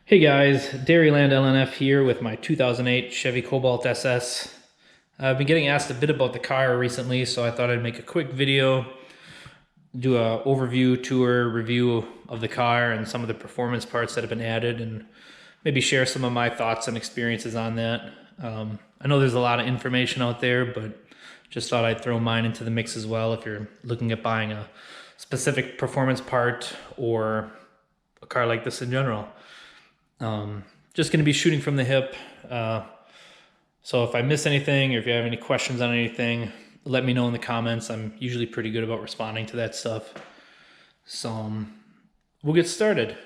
Hey guys, Dairyland LNF here with my 2008 Chevy Cobalt SS. I've been getting asked a bit about the car recently, so I thought I'd make a quick video, do a overview, tour, review of the car and some of the performance parts that have been added, and maybe share some of my thoughts and experiences on that. I know there's a lot of information out there, but just thought I'd throw mine into the mix as well if you're looking at buying a specific performance part or a car like this in general. Just going to be shooting from the hip. So if I miss anything or if you have any questions on anything, let me know in the comments. I'm usually pretty good about responding to that stuff. So we'll get started.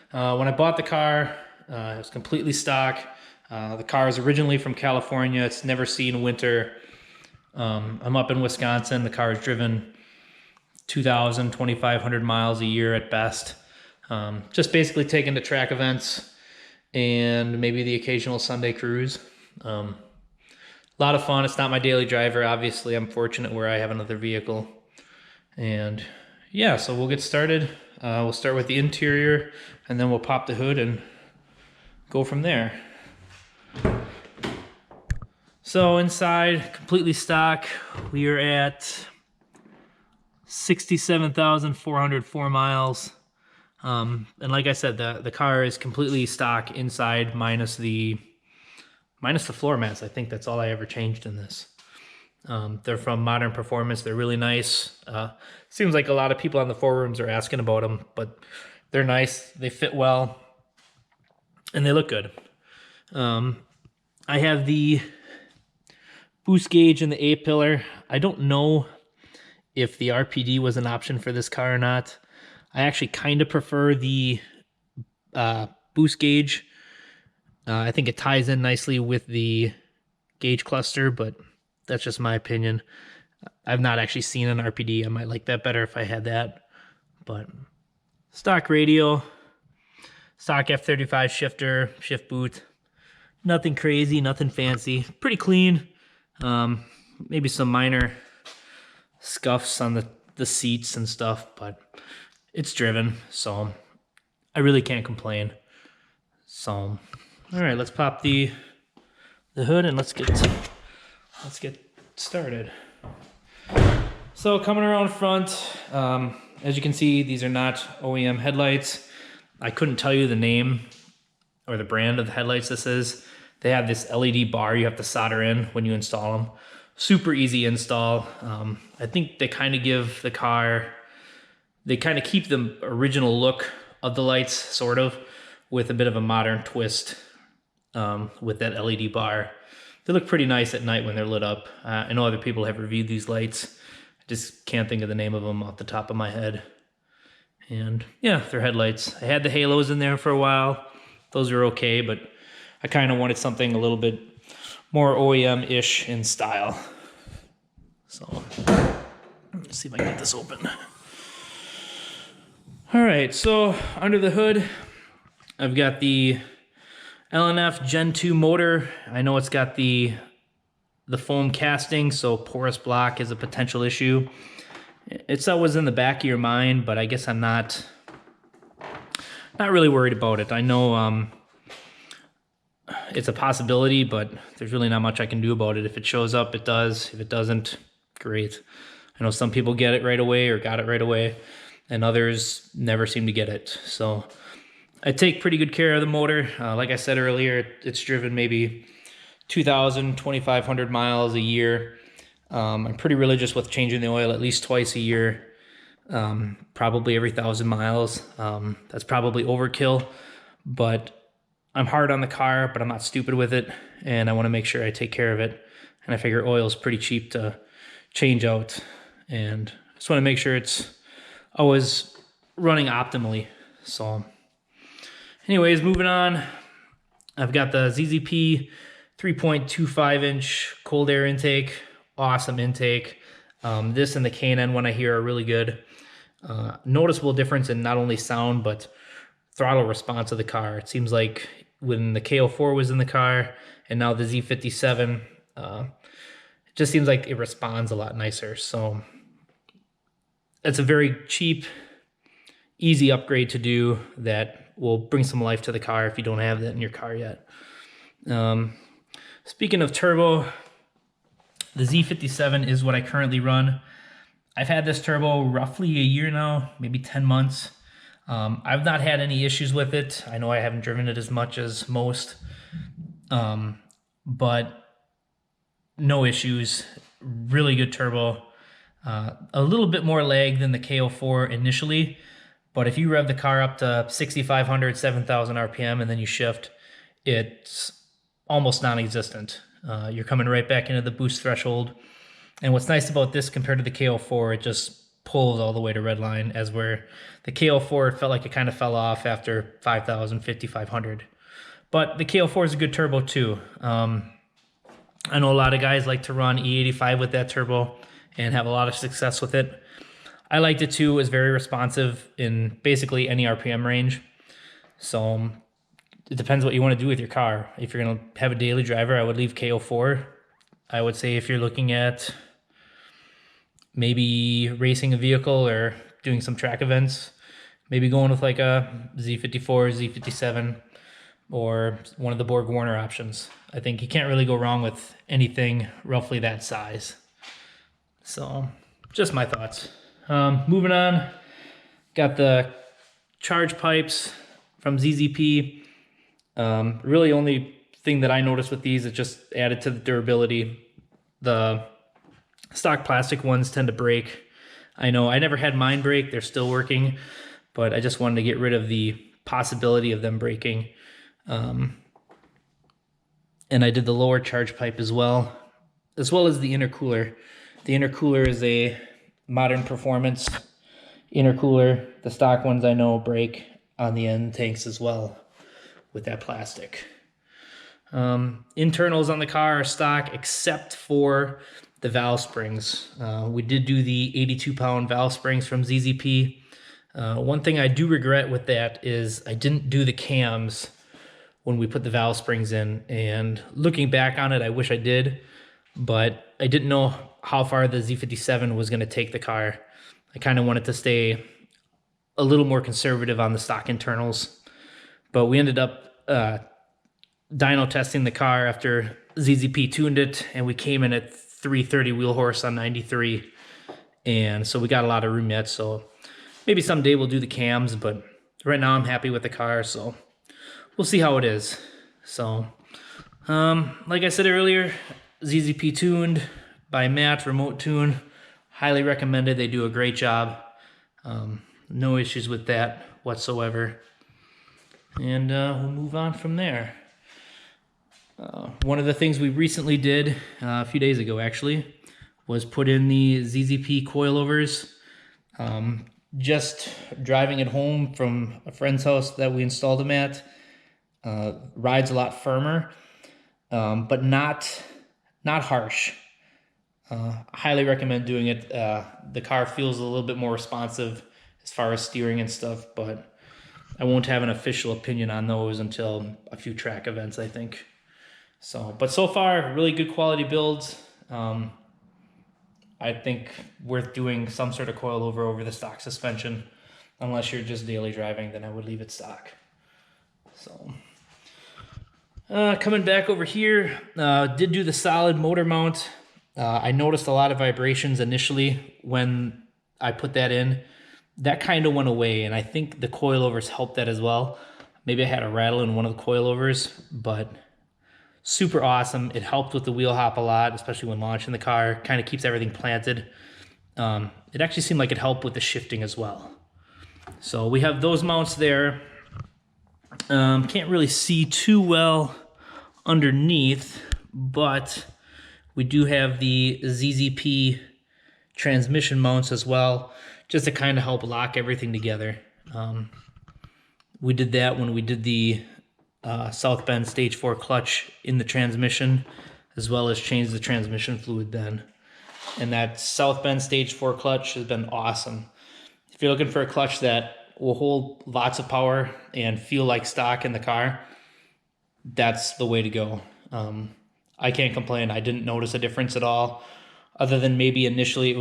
When I bought the car, it was completely stock. The car is originally from California. It's never seen winter. I'm up in Wisconsin. The car is driven 2,000, 2,500 miles a year at best. Just basically taken to track events and maybe the occasional Sunday cruise. A lot of fun. It's not my daily driver. Obviously, I'm fortunate where I have another vehicle. And yeah, so we'll get started. We'll start with the interior and then we'll pop the hood and go from there. So inside, completely stock, we are at 67,404 miles. And like I said, the car is completely stock inside minus the floor mats. I think that's all I ever changed in this. They're from Modern Performance. They're really nice. Seems like a lot of people on the forums are asking about them, but they're nice. They fit well and they look good. I have the boost gauge and the A-pillar. I don't know if the RPD was an option for this car or not. I actually kind of prefer the boost gauge. I think it ties in nicely with the gauge cluster, but that's just my opinion. I've not actually seen an RPD. I might like that better if I had that. But stock radio, stock F35 shifter, shift boot. Nothing crazy, nothing fancy. Pretty clean. Maybe some minor scuffs on the seats and stuff, but it's driven, so I really can't complain. So, all right, let's pop the hood and let's get started. So coming around front, as you can see, these are not OEM headlights. I couldn't tell you the name or the brand of the headlights this is. They have this LED bar you have to solder in when you install them. Super easy install. I think they kind of give the car, they kind of keep the original look of the lights, sort of, with a bit of a modern twist with that LED bar. They look pretty nice at night when they're lit up. I know other people have reviewed these lights. I just can't think of the name of them off the top of my head. And yeah, they're headlights. I had the halos in there for a while. Those are okay, but I kind of wanted something a little bit more OEM-ish in style. So let's see if I can get this open. All right, so under the hood, I've got the LNF Gen 2 motor. I know it's got the foam casting, so porous block is a potential issue. It's always in the back of your mind, but I guess I'm not really worried about it. I know it's a possibility, but there's really not much I can do about it. If it shows up, it does. If it doesn't, great. I know some people get it right away or got it right away, and others never seem to get it. So I take pretty good care of the motor. Like I said earlier, it's driven maybe 2,000, 2,500 miles a year. I'm pretty religious with changing the oil at least twice a year, probably every 1,000 miles. That's probably overkill, but I'm hard on the car, but I'm not stupid with it, and I want to make sure I take care of it. And I figure oil is pretty cheap to change out, and I just want to make sure it's always running optimally. So anyways, moving on, I've got the ZZP 3.25-inch cold air intake. Awesome intake. This and the K&N one I hear are really good. Noticeable difference in not only sound, but throttle response of the car. It seems like when the K04 was in the car and now the Z57, it just seems like it responds a lot nicer. So it's a very cheap, easy upgrade to do that will bring some life to the car if you don't have that in your car yet. Speaking of turbo, the Z57 is what I currently run. I've had this turbo roughly a year now, maybe 10 months. I've not had any issues with it. I know I haven't driven it as much as most, but no issues. Really good turbo. A little bit more lag than the K04 initially, but if you rev the car up to 6,500, 7,000 RPM and then you shift, it's almost non-existent. You're coming right back into the boost threshold. And what's nice about this compared to the K04, it just pulls all the way to redline, as where the K04, it felt like it kind of fell off after 5,000, 5,500. But the K04 is a good turbo too. I know a lot of guys like to run E85 with that turbo and have a lot of success with it. I liked it too. It was very responsive in basically any RPM range. So it depends what you want to do with your car. If you're going to have a daily driver, I would leave K04. I would say if you're looking at maybe racing a vehicle or doing some track events, maybe going with like a Z54, Z57, or one of the Borg Warner options. I think you can't really go wrong with anything roughly that size. So just my thoughts. Moving on, got the charge pipes from ZZP. Really only thing that I noticed with these is just added to the durability. The stock plastic ones tend to break. I know I never had mine break. They're still working, but I just wanted to get rid of the possibility of them breaking. And I did the lower charge pipe as well as the intercooler. The intercooler is a modern performance intercooler. The stock ones I know break on the end tanks as well with that plastic. Internals on the car are stock except for the valve springs. We did do the 82-pound valve springs from ZZP. One thing I do regret with that is I didn't do the cams when we put the valve springs in, and looking back on it, I wish I did, but I didn't know how far the Z57 was going to take the car. I kind of wanted to stay a little more conservative on the stock internals, but we ended up dyno testing the car after ZZP tuned it, and we came in at 330 wheel horse on 93, and so we got a lot of room yet. So maybe someday we'll do the cams, but right now I'm happy with the car, so we'll see how it is. So like I said earlier, ZZP tuned by Matt, remote tune, highly recommended. They do a great job. No issues with that whatsoever. And we'll move on from there. One of the things we recently did, a few days ago actually, was put in the ZZP Coilovers. Just driving it home from a friend's house that we installed them at. Rides a lot firmer, but not harsh. Highly recommend doing it. The car feels a little bit more responsive as far as steering and stuff, but I won't have an official opinion on those until a few track events, I think. So, but so far, really good quality builds. I think worth doing some sort of coilover over the stock suspension. Unless you're just daily driving, then I would leave it stock. So, coming back over here, did do the solid motor mount. I noticed a lot of vibrations initially when I put that in. That kind of went away, and I think the coilovers helped that as well. Maybe I had a rattle in one of the coilovers, but super awesome. It helped with the wheel hop a lot, especially when launching the car. Kind of keeps everything planted. It actually seemed like it helped with the shifting as well. So we have those mounts there. Can't really see too well underneath, but we do have the ZZP transmission mounts as well, just to kind of help lock everything together. We did that when we did the South Bend Stage 4 clutch in the transmission, as well as changed the transmission fluid then. And that South Bend Stage 4 clutch has been awesome. If you're looking for a clutch that will hold lots of power and feel like stock in the car, that's the way to go. I can't complain. I didn't notice a difference at all, other than maybe initially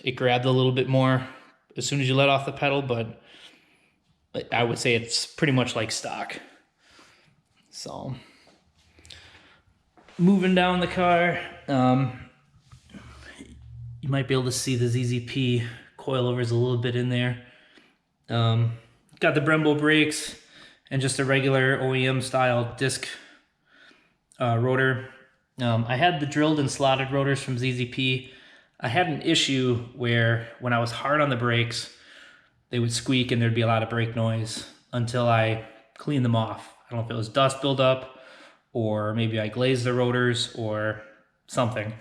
it grabbed a little bit more as soon as you let off the pedal, but I would say it's pretty much like stock. So moving down the car, you might be able to see the ZZP Coilovers a little bit in there. Got the Brembo brakes and just a regular OEM style disc rotor. I had the drilled and slotted rotors from ZZP. I had an issue where when I was hard on the brakes, they would squeak and there'd be a lot of brake noise until I cleaned them off. I don't know if it was dust buildup or maybe I glazed the rotors or something,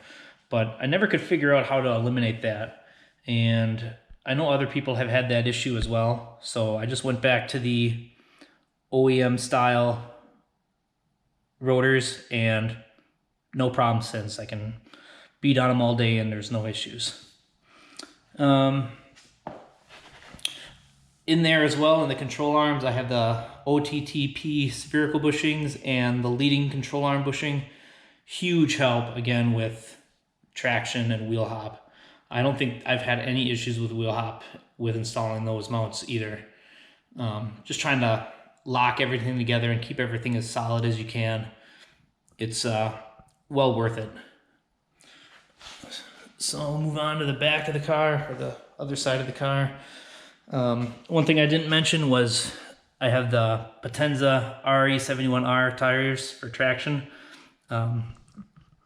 but I never could figure out how to eliminate that. And I know other people have had that issue as well. So I just went back to the OEM style rotors and no problem since. I can beat on them all day and there's no issues. In there as well, in the control arms, I have the OTTP spherical bushings and the leading control arm bushing. Huge help, again, with traction and wheel hop. I don't think I've had any issues with wheel hop with installing those mounts either. Just trying to lock everything together and keep everything as solid as you can. It's well worth it. So I'll move on to the back of the car, or the other side of the car. One thing I didn't mention was I have the Potenza RE71R tires for traction.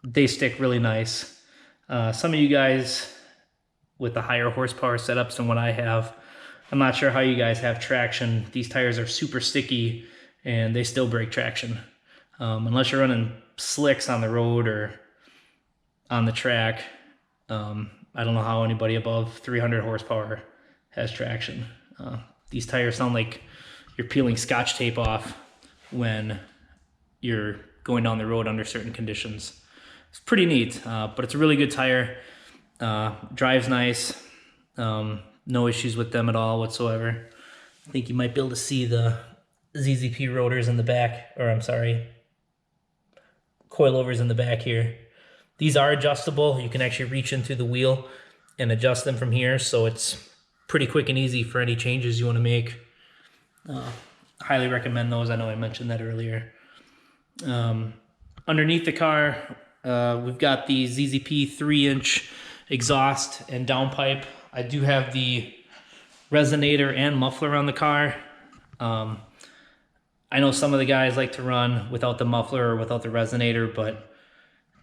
They stick really nice. Some of you guys with the higher horsepower setups than what I have, I'm not sure how you guys have traction. These tires are super sticky and they still break traction. Unless you're running slicks on the road or on the track, I don't know how anybody above 300 horsepower has traction. These tires sound like you're peeling Scotch tape off when you're going down the road under certain conditions. It's pretty neat, but it's a really good tire. Drives nice. No issues with them at all whatsoever. I think you might be able to see the ZZP rotors in the back, or I'm sorry, coilovers in the back here. These are adjustable. You can actually reach in through the wheel and adjust them from here, so it's pretty quick and easy for any changes you want to make. Highly recommend those. I know I mentioned that earlier. Underneath the car, we've got the ZZP 3-inch exhaust and downpipe. I do have the resonator and muffler on the car. I know some of the guys like to run without the muffler or without the resonator, but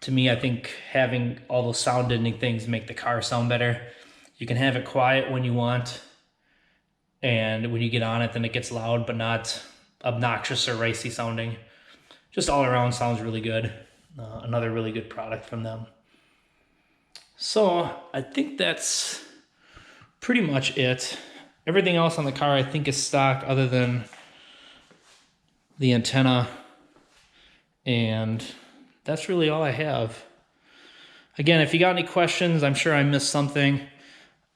to me, I think having all those sound deadening things make the car sound better. You can have it quiet when you want, and when you get on it, then it gets loud, but not obnoxious or racy sounding. Just all around sounds really good. Another really good product from them. So I think that's pretty much it. Everything else on the car I think is stock other than the antenna, and that's really all I have. Again, if you got any questions, I'm sure I missed something.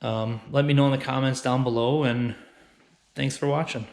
Let me know in the comments down below, and thanks for watching.